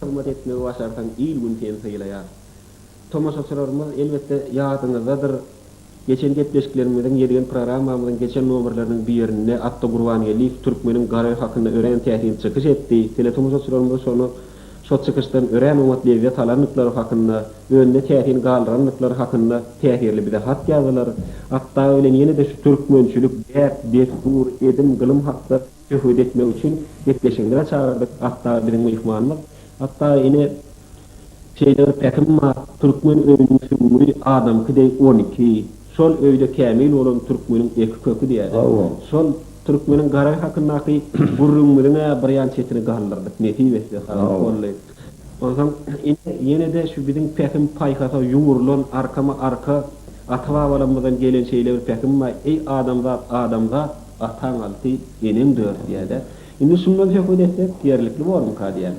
hürmet etmeye başarsan il gün temsiliyar. Thomas Asrarımız elbette yadınızdadır. Geçen gepleşiklerimizden yediğin programımızın geçen numaralarının bir yerine Atta Gurvaniyeli Türkmenin garay hakkında öğren tehdini çıkış etti. Thomas Asrarımız sonra şot çıkıştan öğren umatliyet alanlıkları hakkında, önüne tehdini galranlıkları hakkında tehdirli bir de hat yazılar. Hatta öyle yeni de şu Türkmençülük, destur, edim, gılım hakkında şehud etme için gepleşiklerine çağırdık. Hatta bizim ihvanımız. Hatta yine şeyler pekimma Türkmen övünün sümürü adam kidey 12 sol öyde kamil olan Türkmenin iki kökü diye. Sol Türkmenin garay hakkındaki burrumlarına baryan çetini gallardık netivesi vallahi. Ondan yine de şu bizim pekim paykata yumurlon arkama arka atavalarımızdan gelen şeyler pekimma ey adamda atan altı enem dört diye de. Şimdi şundan şöyle etsek yerlikli var mı kadiyen?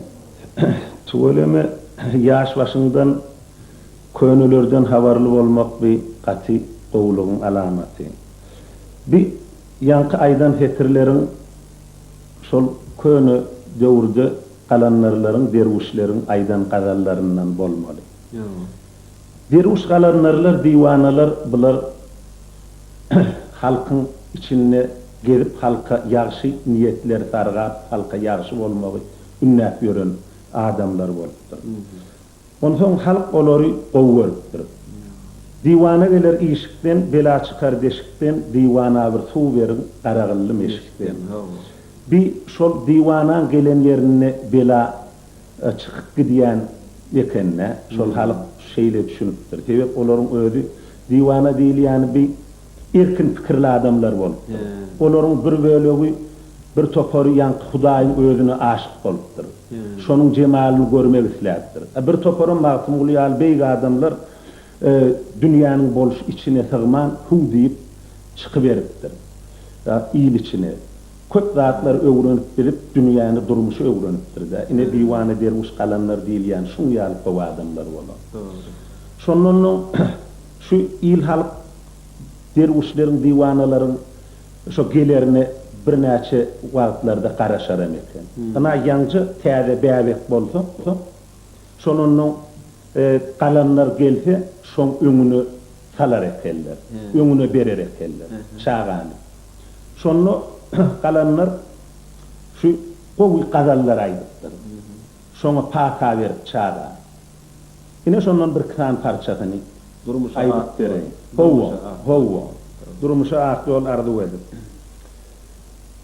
Tuvaleme yaş başından könüllerden havarlı olmak bir katı oğluğun alamatı. Bir yankı aydan fetirlerin sol könü dövrde kalanlarların, dervişlerin aydan kazallarından bolmalı. Derviş kalanlarlar, divanalar bular halkın içine gelip halka yaxşı niyetler sargap, halka yaxşı olmağı ünnep yören adamlar bolupdur. Ondan halk olary gowurupdur. Divana geler işikten, bela çıkar deşikten, divana bir su verin, qaragıllı meşikten. Bir şol divanan gelen yerine bela çıkıp gidiyen ekenne, şol halk şeyle düşünüpdir. Sebep oların ödü divana değil yani bir erkin fikirli adamlar bolupdur. Oların bir bölüğü bir toparı yankı Hudaýyň özüne aşyk bolupdyr. Şonuň jemalyny görmek isläpdir. Bir toparın magtym gulýal beýgi adamlar dünýäniň boluş içine sygman hu diýip çykyp beripdir. İl içine köp zatlar öwrenip berip dünýäni durmuşy öwrenipdir da. Ine diwana dermuş kalanlar diýil ýani şuň ýaly bu adamlar bolar. Şonun şu il halk derwişleriň diwanalaryň şo gelerini bir näçe wagtlarda garaşar eken. Ana ýangy täze bäbek bolsa, şonuň kalanlar gelse, şoň öňüne salar ekenler. Öňüne berer ekenler. Çağany. Şonu kalanlar şu gowy gazallar aýdypdyr. Şoňa paka berip çağany. Ine şondan bir kan parçasyny durmuş aýdyp Howa. Durmuşa aýdyp ardy edip.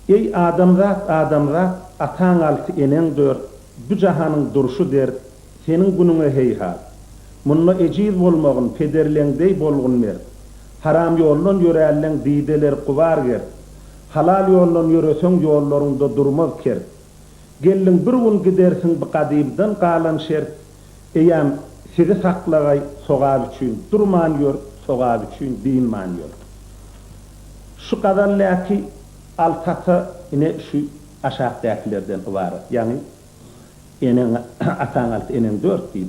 Ey adamzat atan altı enen dör, bu jahanyň durşu der, seniň günüňe heyhat. Munna ejiz bolmagyn, pederleňdey bolgun mer. Haram ýollan ýörälen diýdeler gubar ger. Halal ýollan ýöreseň ýollaryňda durmaz ker. Gelliň bir gün gidersiň bu gadybdan galan şert. Eýem sizi saklagay sogab üçin, durman ýör, sogab üçin diýman ýör. Şu gadallaki altata ine şu aşağıdakilerden var. Yani enen atan alt enen 4 diýip.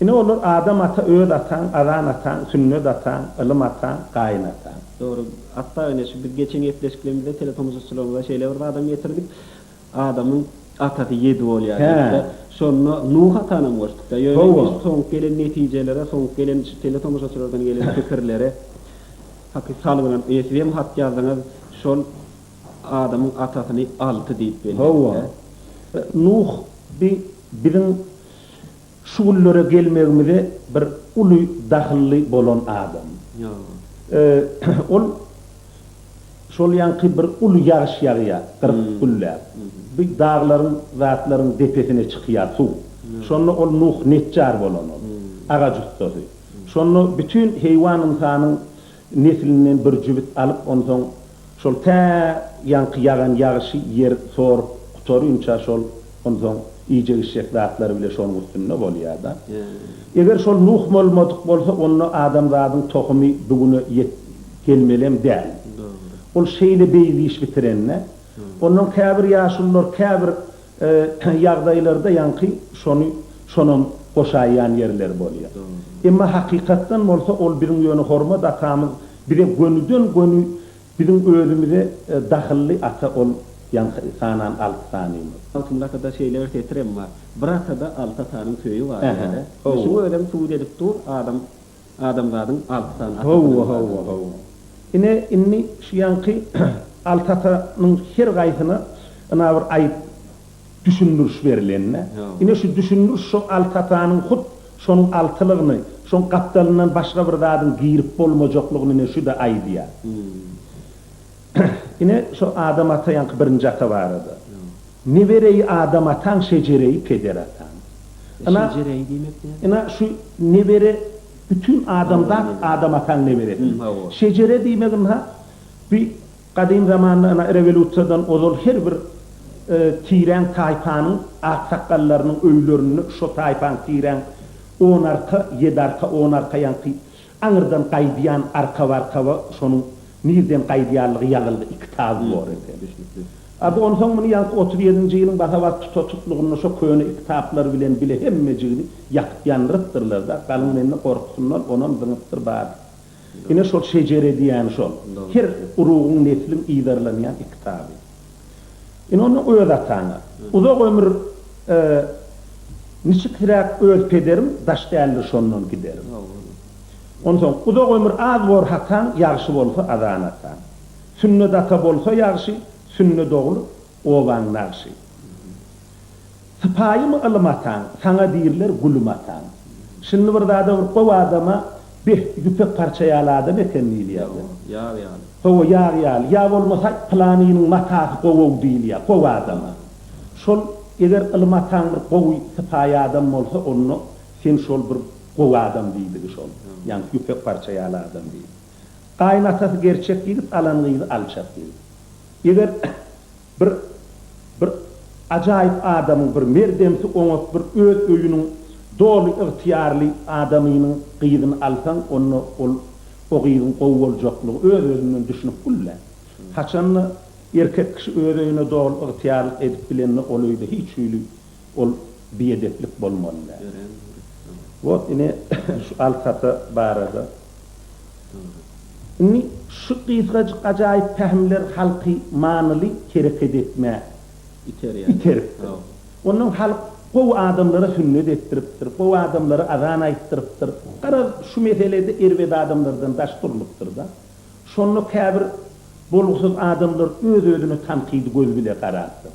Ine olur adam ata öýd atan, azan atan, sünnet atan, ilm atan, gaýyn atan. Doğru. Hatta öyle şu bir geçen gepleşiklerimizde telefonumuzda sulamada şeyler var. Adam getirdik. Adamın atatı 7 bolýar. Şonu Nuh atanam bolýar. Ýöne soň gelen netijelere, soň gelen telefonumuzda suladan gelen fikirlere hakik salynan esem hat ýazdyňyz şol adamın atasyny 6 diýip berýär. Nuh birin şugullere gelmegimizde bir uly dahilli bolan adam. Ol şol ýanky bir uly ýağış ýagýar, 40 güllär. Bir dağlaryň, zatlaryň depesine çykýar suw. Şonu ol Nuh netjar bolan ol. Aga jutdy. Şonu bütün heýwan insanyň neslinden bir jübit alyp ondan şol ta yankı yagan yağışı yer sor kutorunça şol ondan iyice şeklatlar bile şol üstünde bolýar da. Eger şol Nuh bolmadyk bolsa onu adamzadyň tohumy bugüne gelmelem däl. Ol şeýle beýli iş bitirenne. Onun käbir ýaşullar käbir ýagdaýlarda yankı şonun goşaýan yerler bolýar. Emma hakykatdan bolsa ol biriň ýöne hormat atamyz bir gönüden gönü bizim özümüze dahilli ata ol yankı sanan 6 tanıyım. Altında da şeyler tetrem var. Bırakada 6 tanın köyü var. Howa. Şu ödem tuğ dedik dur adamların 6 tane. Howa. Ine inni şu yankı 6 tanın her gaysını ana bir ayıp düşündürüş verilenine. Ine şu düşündürüş şu 6 tanın hut şonun altılığını, şon kaptalından başka bir dadın giyirip bolmajokluğunu şu da aydiya. Ine şu adam ata yankı birinci ata vardı. Nebereyi adam atan, şecereyi peder atan. Şecereyi demek ne? Ina şu nebere bütün adamdan adam atan nebere. Şecere demek ne? Bir kadim zamanında ana revolüsyonadan ozol her bir tiren tayfanın aksakallarının öylerini şu tayfan tiren 10 arka, 7 arka, 10 arka yankı anırdan kaydiyan arka varka şonun nirden kaydiyarlığı yağıldı iktabı var edi. Abi ondan sonra bunu yankı 37. yılın bahavat tututluğunu şu köyünü iktaplar bilen bile hemmeciğini yakıp yanırıttırlar da kalın menini korkusunlar onun dınıttır bağır. Yine şol şecere diyen şol. Her uruğun neslin iyidarlanayan iktabı. Yine onun öz atağına. Uzak ömür niçik hirak öz pederim daştayallı şonun giderim. Ondan sonra uzak ömür az var hatan yarışı bolsa adan atan. Sünnet ata bolsa yarışı sünnet oğlu ovan narşı. Sıpayı mı ılım atan sana deyirler gülüm atan. Şimdi burada da bir adama bir yüpek parçaya aladım ekenliği ya. Yağ olmasa planinin matası kovuğu değil ya, kovu adama. Şol eğer ılım atan bir kovu sıpayı adam olsa onu sen şol bir kovu adam değildi şol. Yani yüpek parçaya aladım değil. Kaynatası gerçek değil, alanlıydı alçak değil. Eğer bir acayip adamın bir merdemsi onu bir öz öyünün doğru ihtiyarlı adamının kıyıdını alsan onu o kıyıdın kovu olacaklığı öz özünün düşünüp kulle. Haçanlı erkek kişi öz öyünü doğru ihtiyarlık edip bilenini oluydu hiç öyle ol bir edeplik bolmalı. O yine şu altata barada. Ni şu kıyıcık acayip fehmler halkı manılı hareket etme iter. Onun halk kovu adamlara sünnet ettiriptir, kovu adamlara azan ayttiriptir. Karar şu meselede ervedi adamlardan daşturluktur da. Şonu kabir boluksuz adamlar öz özünü tankidi göz bile karattır.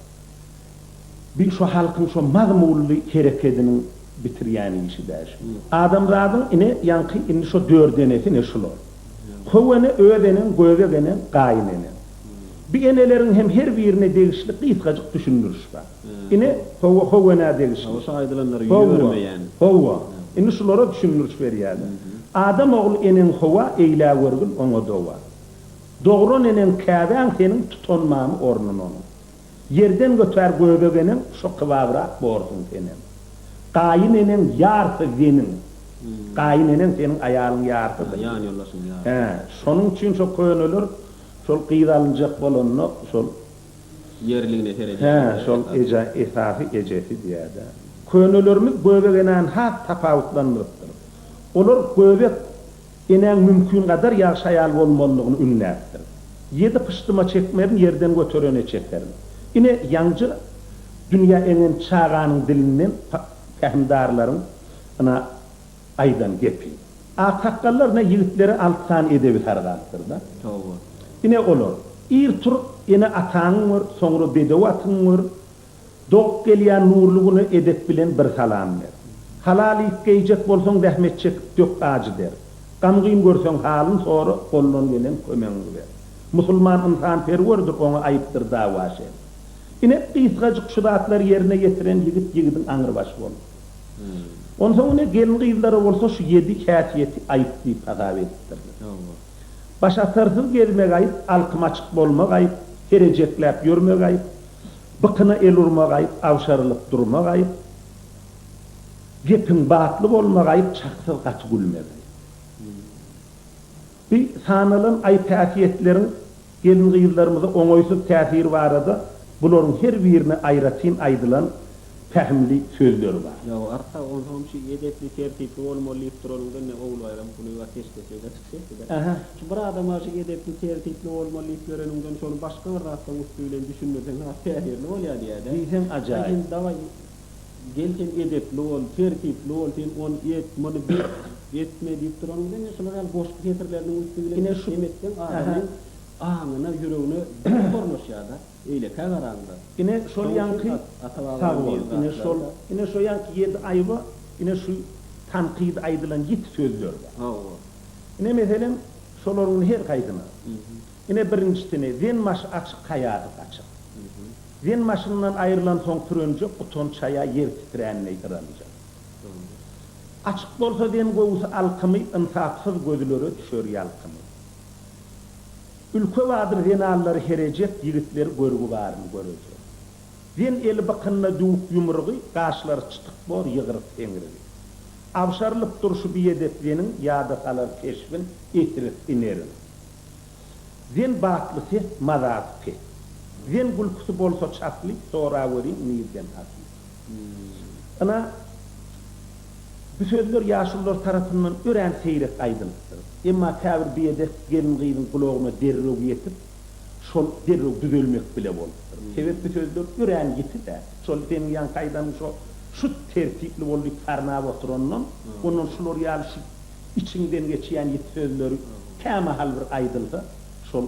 Bir şu halkın şu mazmullu hareketinin bitiriyani işi der. Adamlardan ine yankı ine şu dördenesi ne şulur. Kovene ödenin, gövegenin, gaynenin. Bir enelerin hem her birine değişli kıyıkacık düşünürüş var. Yine kovene değişli. O aydınları yürüme yani. Kova. Yine şulara düşünürüş ver yani. Adam oğlu enin kova eyle vurgun ona dova. Doğru enin kâben senin tutunmağın ornun onun. Yerden götür gövegenin şu kıvavrak borsun senin. Gaynenin yartı venin. Kaynenen senin ayağın yartıdır. Yani yollasın ya. Şonun için çok koyun olur. Şol kıyıdalınacak bolonunu şol yerliğine terecek. Şol esafı ecesi diyede. Koyun ölürümüz göbegenen hak tapavutlanırıptır. Olur göbek enen mümkün kadar yaşayal olmalılığını ünlerdir. 7 pıştıma çekmerin yerden götürene çekerim. Yine yancı dünya enen çağanın dilinden fehmdarların ana aydan gepi. Akakkallar ne yiğitleri 6 tane edebi targattır da. Yine olur. İr tur yine atağın var, sonra bedevi atın var. Doğuk geliyen nurluğunu edep bilen bir salam ver. Halal itkeyecek bolson rahmet çekip dök ağacı der. Kamgıyım görsen halın sonra kollon gelen kömen ver. Musulman insan perverdir ona ayıptır dava şey. Yine kıyısgacık şudatlar yerine getiren yiğidin anır başı olur. Ondan sonra gelin kıyıları olsa şu 7 kâfiyeti ayıp deyip azap ettirdi. Başasarsız gelmek ayıp, alkım açık bolmak ayıp, hereceklep yürümek ayıp, bıkına el urmak ayıp, avşarılıp durmak ayıp, gepin batlı olmak ayıp, çaksız kaçı gülmek ayıp. Bir sanılın ayıp kâfiyetlerin gelin kıyılarımızda onoysuz tesir var da, bunların her birini ayratayım aydılan fehmli sözleri var. Ya arta on homşi edepli tertipli olmalı turulundan ne oğul ayram bunu va keşke çıktı. Aha. Şu bir adam aşı edepli tertipli olmalı görenünden şonu başka bir rahattan üstüyle düşünmeden ha tehirli ol ya diye de. Bizim acayip. Lakin davay gelken edepli ol, tertipli ol, sen on yetmeni bir yetme deyip turulundan ne şolar al boş getirlerinin üstüyle Yine şu emetten adamın ağına yüreğine kormuş ya da öyle kagaranda. Yine şol yankı yine şol yankı yedi ayıbı yine şu tankid aydılan yit sözler var. Ha. Yine mesela şoların her kaydına. Yine birincisini zen maş açık kayadı açık. Zen maşından ayrılan son önce uton çaya yer titreyenle yıkıranacak. Açık bolsa zen goğusu alkımı insafsız gözleri düşür yalkımı. Ülke vardır zenalları herecek, yigitler görgü varını görecek. Zen eli bakınna duvuk yumruğu, karşıları çıtık bor, yığırıp tengirdi. Avşarlıp duruşu bir edeplenin, yağda kalır keşfin, etirip inerin. Zen batlı ses, mazat pet. Zen gülküsü bolsa çatlı, sonra verin, niyden hatlı. Ana, bu sözler yaşlılar tarafından ören seyrek aydınlıktır. Emma tavır bir edep gelin gıydın kulağına derrog yetip, şol derrog düzülmek bile olur. Sebep bu sözler ören yeti de, şol senin yan kaydanın şu tertipli olduk farnav oturandan, onun şulor yal şu içinden geçen yeti sözleri kâma hal bir aydılsa, şol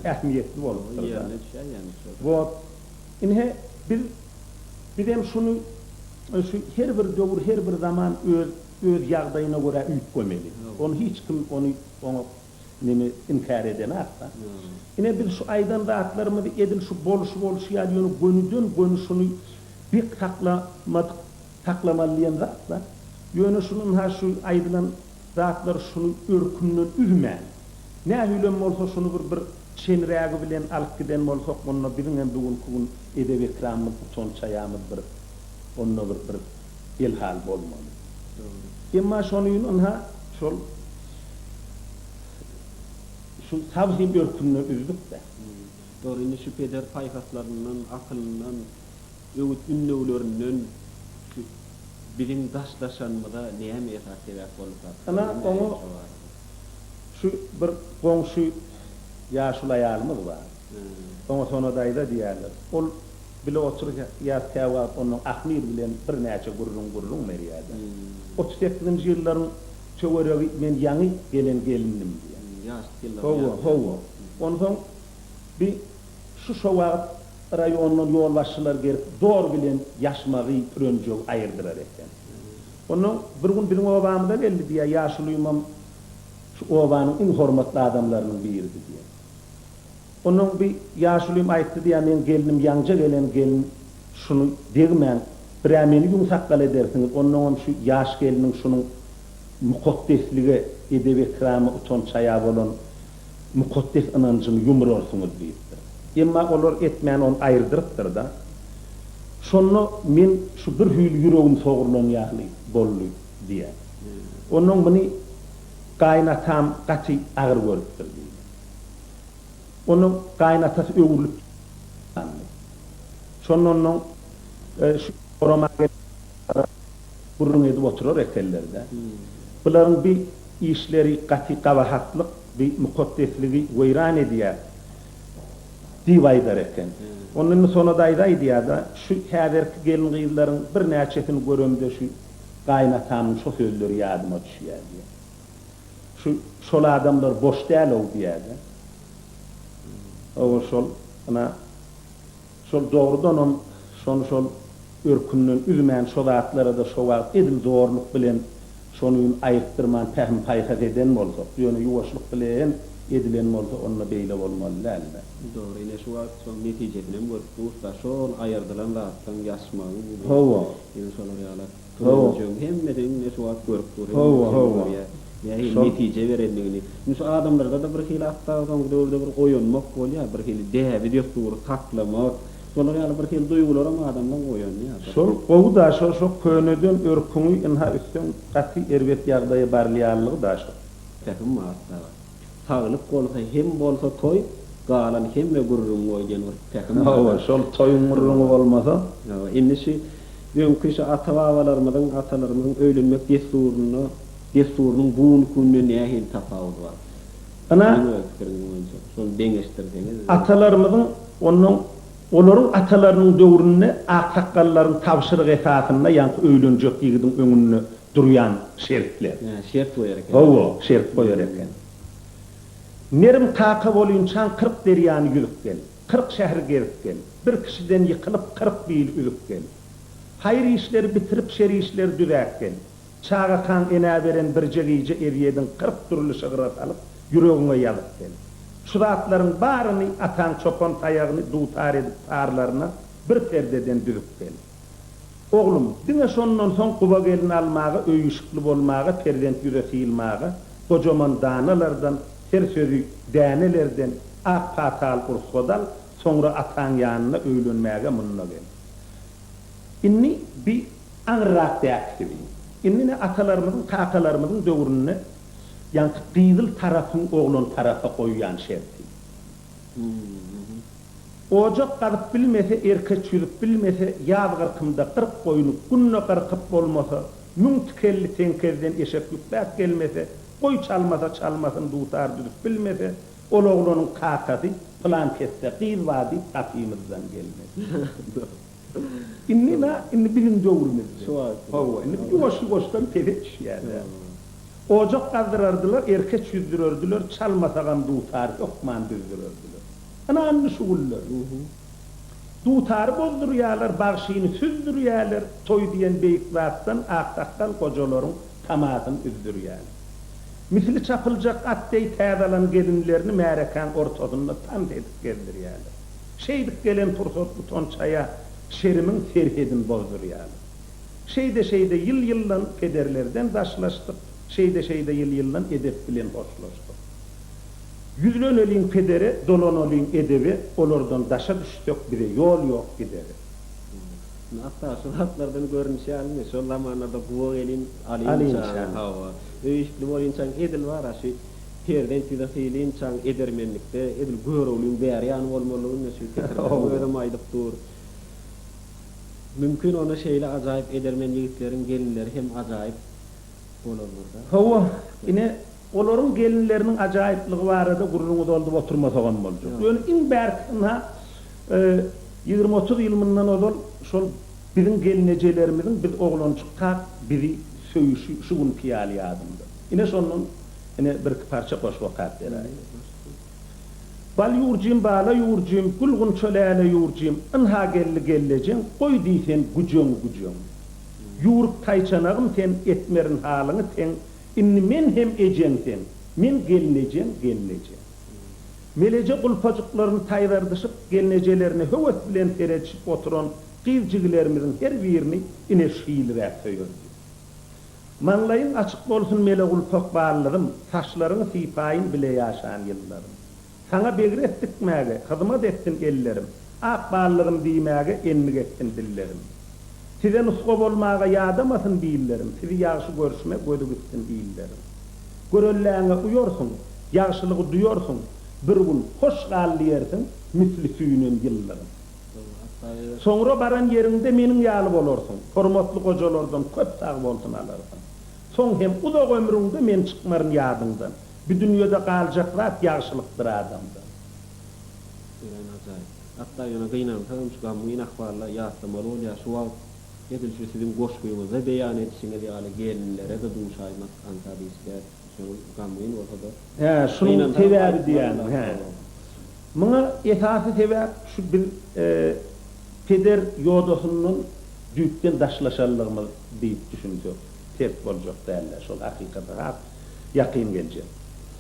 ehmiyetli olur. Bu, inhe bir dem şunu, şu her bir dövür, her bir zaman öz yağdayına göre üyüp koymeli. Onu hiç kim onu inkar edene hatta. Yine bir şu aydan rahatlarımı edin şu boluşu yani gönü şunu bir taklamalıyan rahatlar. Yönü şunun ha şu aydan rahatlar şunu ürkünün üzmen. Ne hülüm olsa şunu bir çen reagı bilen alıp giden olsa onunla birinin bugün edebi ikramı ton çayamı bir onunla bir ilhal olmalı. Emma şonuyun onha şu tavhim örkününü üzdük de. Doğru, yine şu peder paykaslarından, akılından, öğüt ünlüğlerinden bilim daşlaşanmada neye mi esas sebep olup? Ana onu şu bir komşu yaşlı ayalımız var. Ona sonra dayda diyerler. Ol bile oturup ya teva onun ahmir bilen bir neçe gurrun meriyada. 38. yılların çöweregi men yangi gelinim diye. Hova. Ondan bir şu şova rayonun yol başçılar gelip doğru bilen yaşmağı önce ayırdılar eken. Onun bir gün obamda geldi diye yaşlı imam şu ovanın en hormatlı adamlarının biriydi diye. Onun bir yaşlıyım ayıttı diye men gelinim yanca gelin şunu degmen birameni yumsakal edersiniz. Onun şu yaş gelinin şunun mukaddesliği edebi ikramı uton çaya olan mukaddes inancını yumurursunuz deyiptir. Emma olur etmeyen onu ayırdırıptır da şunu men şu bir hül yüreğim soğurluğun yani bollu diye. Onun bunu kaynatam kaçı ağır görüptür diye. Onun kaynatası öğürlük şunun şu oramağa burun edip oturur ekellerde. Bunların bir işleri katı kavahatlık, bir mukaddesliği veyran ediyor. Divaydar eken. Onun sonu dayday diye da şu haberki gelin kıyıların bir neçesini görümde şu kaynatamın şu sözleri yadıma düşüyor diye. Şol adamlar boş değil o diye de. O şol doğrudan on şol ürkünün üzmeyen şolatlara da şovat edil doğruluk bilen şonun ayıktırman pehm paykat eden olsa, yönü yuvaşlık bilen edilen olsa onunla beyle olmalı ləlde. Doğru, yine şu an son neticedinin usta şol ayırdılan rahattan yaşmağın. Hova. Yine solar yağlar. Turulcun hem de yine şu an görüp duruyor. Hova. Yani netice verenliğini. Şu adamlarda da bir hili hatta bir oyunmak oluyor, bir hili dehevi diyordur, taklamak. Solar yağlar bir hili duygular ama adamdan oyunluyor. Şol oğu da şol könödün ürkünü inha üstün katı ervet yağdayı barliyarlığı da şol. Peki maatla var. Sağlık olsa hem bolsa toy, galan hem ve gururun oygen var. Peki maatla. Şol toyun gururun olmasa? Şimdi Öňkü şu ata-babalarymyzyň, atalarymyzyň öýlenmek desturunun buğun gününe nähil tapawut bar. Ana şonu deňeşdirseňiz. Atalarymyzyň olaryň atalarynyň döwründe aqsaqqallaryň tapşyryk esasyna ýa-ni öýlenjek ýigidin öňünde durýan şertler. Şert goýar eken. Owo, şert goýar eken. Nerim taqa bolýunçan 40 derýany ýürüp gel. 40 şäher gerip gel. Bir kişiden ýykylyp 40 bil ürüp gel. Hayır işleri bitirip şeri işleri düzäk gel. Çağa kan ene beren bir jegiýe erýedin 40 türlü şygyrat alyp ýüregiňe ýalyp gel. Şu zatlaryň baryny atan çopan taýagyny dutar edip arlaryna bir perdeden düzüp gel. Oglum, diňe şondan soň Kuba gelin almagy, öýüşikli bolmagy, perdent ýüresi ýylmagy, gojaman danalardan, her sözü dänelerden ak patal ursodal, soňra atan ýanyna öýlenmäge munna gel. Inni bir anrak täkdibi. Inni atalarymyzyň, kakalarymyzyň döwründe ýani gyzyl tarapyň oglan tarafa goýýan şerti. Ocak garyp bilmese, erkek çürüp bilmese, ýaz gyrkymda 40 goýuny günne garkyp bolmasa, müň tikelli tenkezden eşek ýükläp gelmese, goý çalmasyn dutar düzüp bilmese, ol oglanyň kakasy plan kesse, gyz wadi tapymyzdan gelmez. Inni bizim döwrümizde. Hawa, inni ýoş-ýoşdan tebeç ýa-da. Ocak gazdyrardylar, erkek çüzdürerdiler, çalmasagan dutar ýokman düzdürerdiler. Ana anny şuguller. Dutar bozdurýarlar, bagşyny süzdürýärler, toý diýen beýik zatdan aqtaqqal gojalaryň tamatyny üzdürýärler. Misli çapyljak atday täzalan gelinlerini märekan ortadyna tam edip geldirýärler. Şeýdik gelen tursat buton çaya şerimin ferhedin bozdurýarlar. Şeýde ýyl-ýyllan pederlerden daşlaşdyk. Şeýde ýyl-ýyllan edep bilen hoşlaşdyk. Yüzlöneliň pederi, dolanoliň edebi, olardan daşa düşdük, bire ýol ýok gideri. Hatta şu hatlardan görünüşi almy, şol zamanlarda Kuba gelin alynçan, hawa. Öýüşli bolýançan edil bar, şu perden tüdähilin-çan edermenlikde, edil görewliň bäri ýany bolmalygyny şu tekrar maýdyk dur. Mümkün onu şeýle ajaýyp edermen ýigitlerin gelinleri hem ajaýyp bolarlar. Hawa, ine olaryň gelinleriniň ajaýyplygy barada gurrungy doldup oturmasagan boljak. Ýöne iň bärkina 20-30 ýylyndan odol şol biziň gelinejelerimizin biz oglançykka biri söýüşi şugun piýaly ýadymda. Ine şonun bir parça goş wakat berýär. Bal ýurjym bala ýurjym, gulgun çöläle ýurjym, ynha gellejem, goý diýsen gujöň. Ýuruk taýçanagym sen etmerin halyny sen, inni men hem ejem sen, men gellejem. Meleje gulpajyklaryny taýdardyşyp gelnejelerini höwet bilen tereçip oturan gyzjiglerimizin her birini ine şiýilrä söýürdi. Manlaýyň açyk bolsun mele gulpak barlygym, saçlaryny sypaýyn bile ýaşan ýyllarym. Sana begret etmäge, hyzmat ettin ellerim, ak barlygym diýmäge enmik ettin dillerim. Size nusga bolmaga ýadamasyn diýillerim, sizi ýagşy görüşmek gödü gitsin diýillerim. Görelläňe uýorsun, ýagşylygy duýorsun, bir gün hoş gallyersin, misli süýünen ýyllarym. Soňra baran ýerinde meniň ýaly bolarsyň, hormatly gojalardan köp sag bolsun alarsyň. Soň hem uzak ömrüňde men çykmaryn ýadyňdan. Bu dünýede galjak zat ýagşylykdyr adamdan. Hatta ýöne gynan şu gamyň ahwalla ýatlamaly bolýar, şu edil şu sizin goşguýuňyzda beýan etişiňiz ýaly gelinlere de duşaýmak antadyslar, şu gamyň bolsa da. Şunu tebäbi diýen. Muňa esasy sebäp şu bir peder ýodasynyň düýkden daşlaşanlygymy diýip düşünýär. Tert boljak däller, şol hakykatda ýakyn geljek.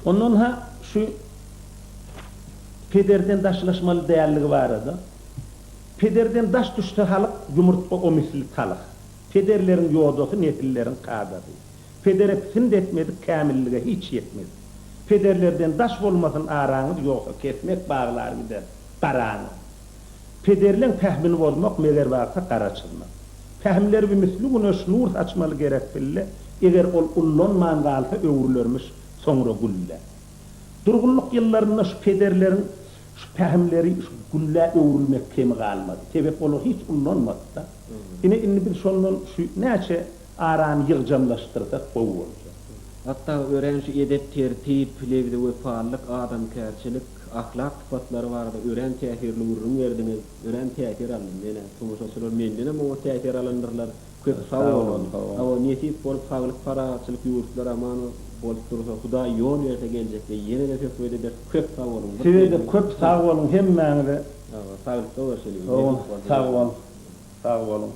Ondan şu pederden daşlaşmaly dälligi barada. Pederden daş düşse halyk ýumurtga o misli talyk. Pederleriň ýodasy netilleriň kadady. Pedere sind etmedik kämillige hiç yetmedi. Pederlerden daş bolmasyn araňyz ýoksa kesmek bağlar gider. Garaňy. Pederleň tähmini bolmak meger barsa garaçylmak. Tähimleri bir misli güneş nur saçmaly gerek bille. Eger ol ullanman galsa öwürlermiş soňra gulle. Durgunluk ýyllarynda şu pederleriň şu pehimleri şu gülle övrülmek kemi kalmadı. Sebep olur hiç unlanmadı da. Yine bir sonun şu neçe aran yığcamlaştırsak boğu olacak. Hatta öğrenci edep, tertip, levde vefalık, adamkärçilik, ahlak sıfatları vardı. Öğren tehirli urun verdiniz. Öğren tehir alın. Mene tomoşaçılar mendine o tehir alındırlar. Köp sağ olun. Ama niyetip bolup sağlık paraçılık yurtlar aman bolup dursa Huda yol verse gelecek ve yine de fetva eder. Köp sağ olun. Sebede köp sağ olun hemmenize. Sağlık da var Sağ olun. Sağ olun.